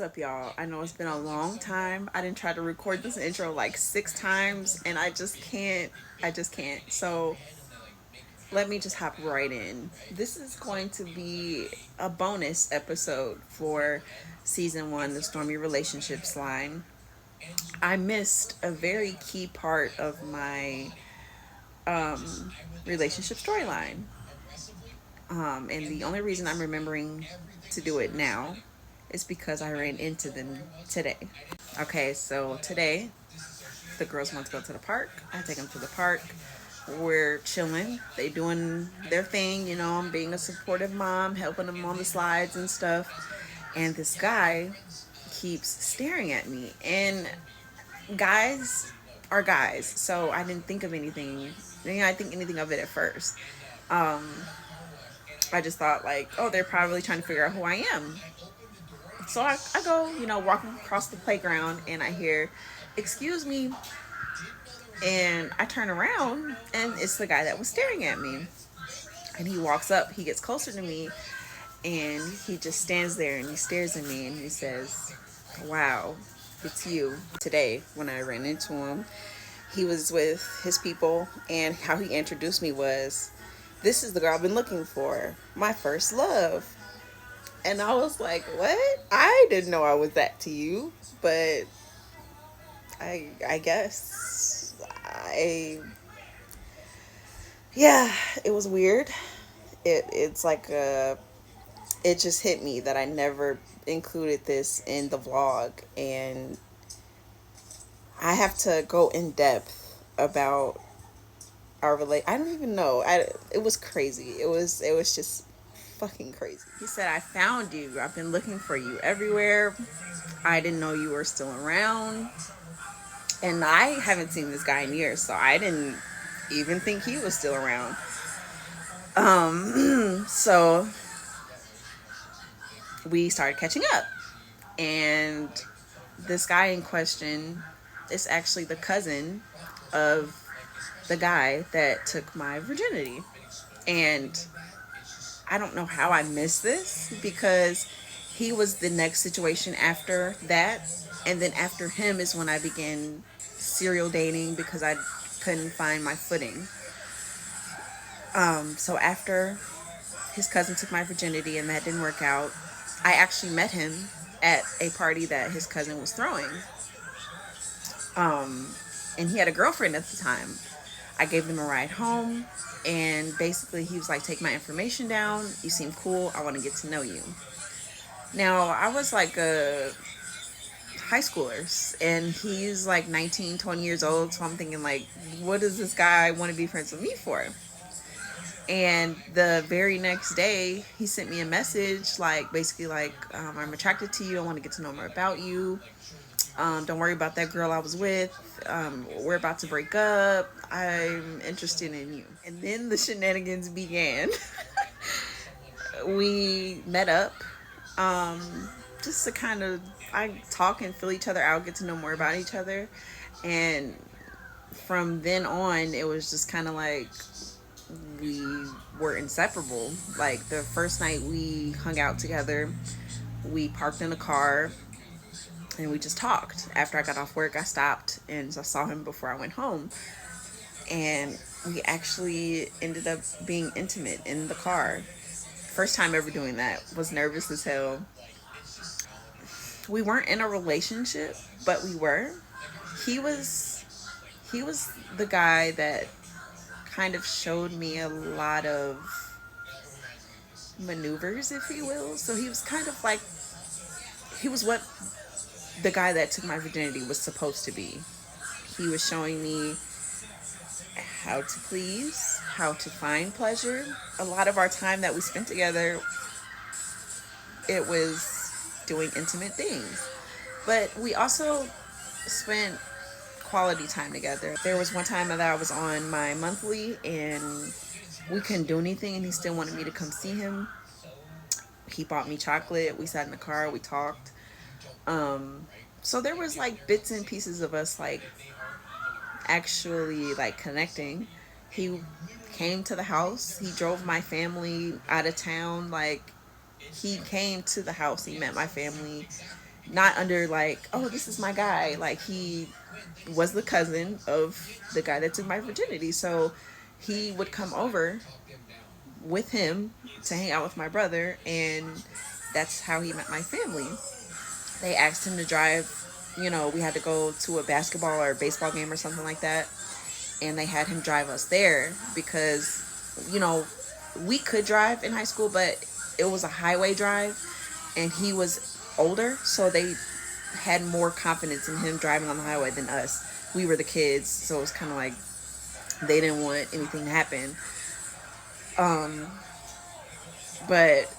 up, y'all? I know it's been a long time. I didn't try to record this intro like 6 times, and I just can't. I just can't. So let me just hop right in. This is going to be a bonus episode for season one, the Stormy Relationships line. I missed a very key part of my relationship storyline. And the only reason I'm remembering to do it now is because I ran into them today. Okay, so today the girls want to go to the park. I take them to the park. We're chilling. They doing their thing, you know. I'm being a supportive mom, helping them on the slides and stuff. And this guy keeps staring at me. And guys are guys, so I didn't think of anything. I think anything of it at first. Um, I just thought like, oh, they're probably trying to figure out who I am. So I go, walking across the playground, and I hear, "Excuse me," and I turn around, and it's the guy that was staring at me. And he walks up, he gets closer to me, and he just stands there and he stares at me and he says, "Wow, it's you." Today, when I ran into him, he was with his people, and how he introduced me was, "This is the girl I've been looking for, my first love." And I was like, "What? I didn't know I was that to you, but I guess yeah, it was weird. It's like it just hit me that I never included this in the vlog, and I have to go in depth about our I don't even know. It was crazy. It was just fucking crazy. He said, "I found you. I've been looking for you everywhere. I didn't know you were still around." And I haven't seen this guy in years, so I didn't even think he was still around. So we started catching up. And this guy in question is actually the cousin of the guy that took my virginity. And I don't know how I missed this, because he was the next situation after that. And then after him is when I began serial dating, because I couldn't find my footing. So after his cousin took my virginity and that didn't work out, I actually met him at a party that his cousin was throwing. And he had a girlfriend at the time. I gave him a ride home, and basically he was like, "Take my information down. You seem cool. I want to get to know you." Now, I was like a high schoolers, and he's like 19, 20 years old. So I'm thinking like, what does this guy want to be friends with me for? And the very next day, he sent me a message, like basically like, "I'm attracted to you. I want to get to know more about you. Don't worry about that girl I was with. We're about to break up. I'm interested in you." And then the shenanigans began. We met up, just to kind of talk and fill each other out, get to know more about each other. And from then on, it was just kind of like we were inseparable. Like the first night we hung out together, we parked in a car and we just talked. After I got off work, I stopped and I saw him before I went home. And we actually ended up being intimate in the car. First time ever doing that. Was nervous as hell. We weren't in a relationship, but we were. He was the guy that kind of showed me a lot of maneuvers, if you will. So he was kind of like, he was what the guy that took my virginity was supposed to be. He was showing me how to please, how to find pleasure. A lot of our time that we spent together, it was doing intimate things. But we also spent quality time together. There was one time that I was on my monthly and we couldn't do anything, and he still wanted me to come see him. He bought me chocolate. We sat in the car. We talked. So there was like bits and pieces of us like actually like connecting. He came to the house. He drove my family out of town. Like, he came to the house. He met my family. not under like, oh, this is my guy. Like, he was the cousin of the guy that took my virginity. So he would come over with him to hang out with my brother, and that's how he met my family. They asked him to drive. We had to go to a basketball or baseball game or something like that, and they had him drive us there because, you know, we could drive in high school, but it was a highway drive, and he was older, so they had more confidence in him driving on the highway than us. We were the kids, so it was kind of like they didn't want anything to happen. Um, but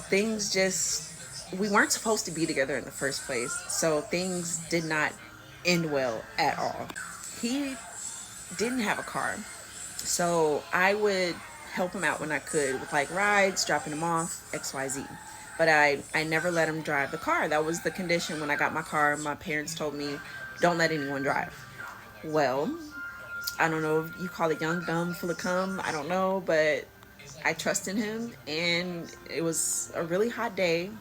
things just, we weren't supposed to be together in the first place, so things did not end well at all. He didn't have a car, so I would help him out when I could with like rides, dropping him off, XYZ. But I never let him drive the car. That was the condition when I got my car. My parents told me, don't let anyone drive. Well, I don't know if you call it young, dumb, full of cum. I don't know, but I trusted him, and it was a really hot day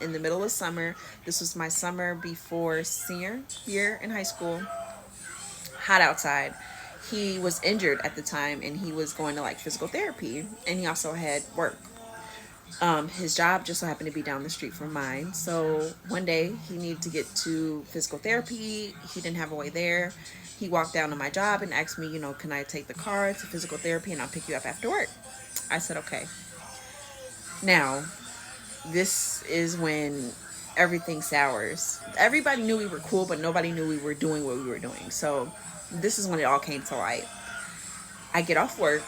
in the middle of summer. This was my summer before senior year in high school. Hot outside. He was injured at the time, and he was going to like physical therapy, and he also had work. His job just so happened to be down the street from mine. So one day he needed to get to physical therapy. He didn't have a way there. He walked down to my job and asked me, can I take the car to physical therapy and I'll pick you up after work? I said, okay. Now, this is when everything sours. Everybody knew we were cool, but nobody knew we were doing what we were doing. So this is when it all came to light. I get off work,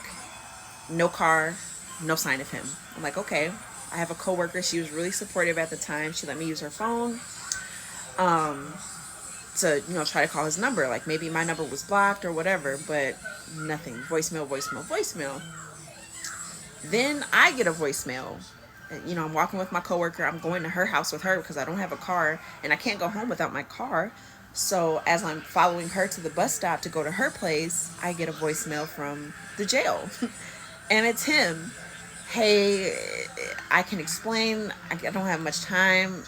no car, no sign of him. I'm like, okay. I have a coworker. She was really supportive at the time. She let me use her phone to try to call his number. Like, maybe my number was blocked or whatever, but nothing. Voicemail, voicemail, voicemail. Then I get a voicemail. I'm walking with my coworker. I'm going to her house with her because I don't have a car, and I can't go home without my car. So as I'm following her to the bus stop to go to her place, I get a voicemail from the jail. And it's him. Hey, I can explain. I don't have much time.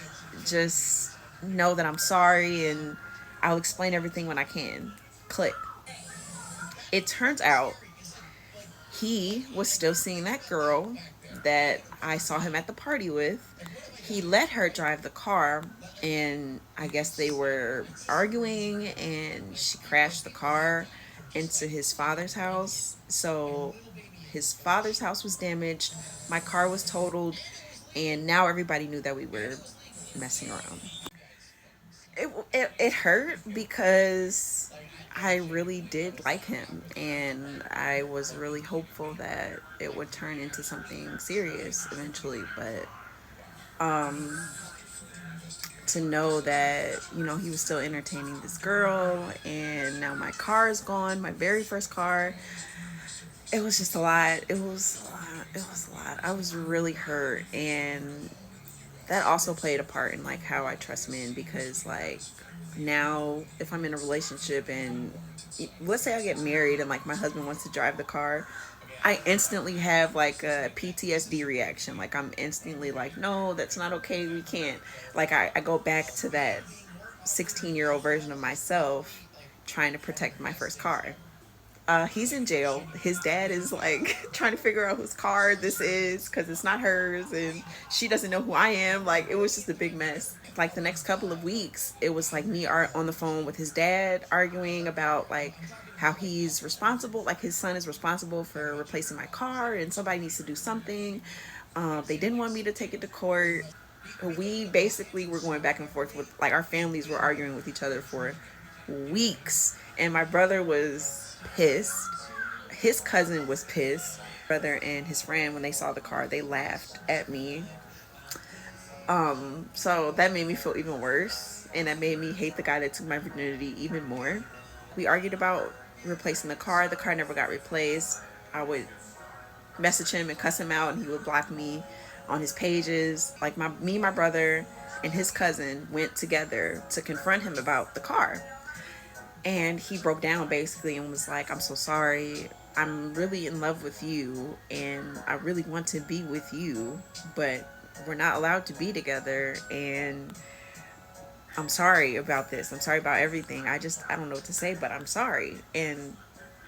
Just know that I'm sorry, and I'll explain everything when I can. Click. It turns out he was still seeing that girl that I saw him at the party with. He let her drive the car, and I guess they were arguing, and she crashed the car into his father's house. So his father's house was damaged, my car was totaled, and now everybody knew that we were messing around. It hurt because I really did like him, and I was really hopeful that it would turn into something serious eventually. But to know that he was still entertaining this girl, and now my car is gone, my very first car. It was just a lot. It was a lot. I was really hurt, and that also played a part in like how I trust men, because like now if I'm in a relationship and let's say I get married and like my husband wants to drive the car, I instantly have like a PTSD reaction. Like, I'm instantly like, no, that's not okay. We can't. Like, I go back to that 16-year-old version of myself trying to protect my first car. He's in jail. His dad is like trying to figure out whose car this is because it's not hers, and she doesn't know who I am. Like, it was just a big mess. Like, the next couple of weeks, it was like me on the phone with his dad arguing about like how he's responsible, like his son is responsible for replacing my car and somebody needs to do something. They didn't want me to take it to court. We basically were going back and forth with, like, our families were arguing with each other for weeks, and my brother was pissed. His cousin was pissed. Brother and his friend, when they saw the car, they laughed at me. So that made me feel even worse, and that made me hate the guy that took my virginity even more. We argued about replacing the car. The car never got replaced. I would message him and cuss him out, and he would block me on his pages. Like, my brother and his cousin went together to confront him about the car. And he broke down basically and was like, I'm so sorry. I'm really in love with you, and I really want to be with you, but we're not allowed to be together, and I'm sorry about this. I'm sorry about everything. I don't know what to say, but I'm sorry. And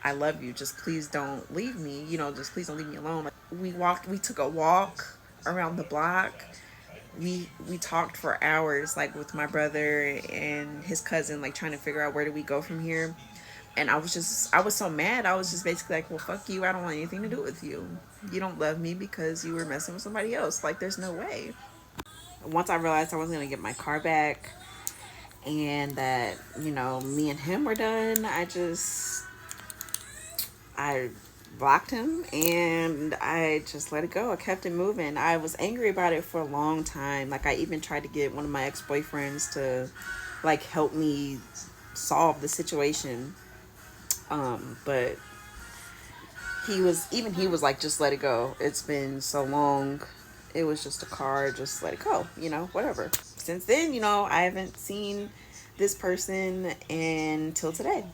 I love you. Just please don't leave me. Just please don't leave me alone. Like, we took a walk around the block. We talked for hours, like with my brother and his cousin, like trying to figure out where do we go from here. And I was so mad. I was just basically like, well, fuck you. I don't want anything to do with you. You don't love me because you were messing with somebody else. Like, there's no way. Once I realized I wasn't going to get my car back and that, me and him were done, I blocked him and I just let it go. I kept it moving. I was angry about it for a long time. Like, I even tried to get one of my ex-boyfriends to, like, help me solve the situation. But he was like, just let it go. It's been so long. It was just a car. Just let it go. Whatever. Since then, I haven't seen this person until today.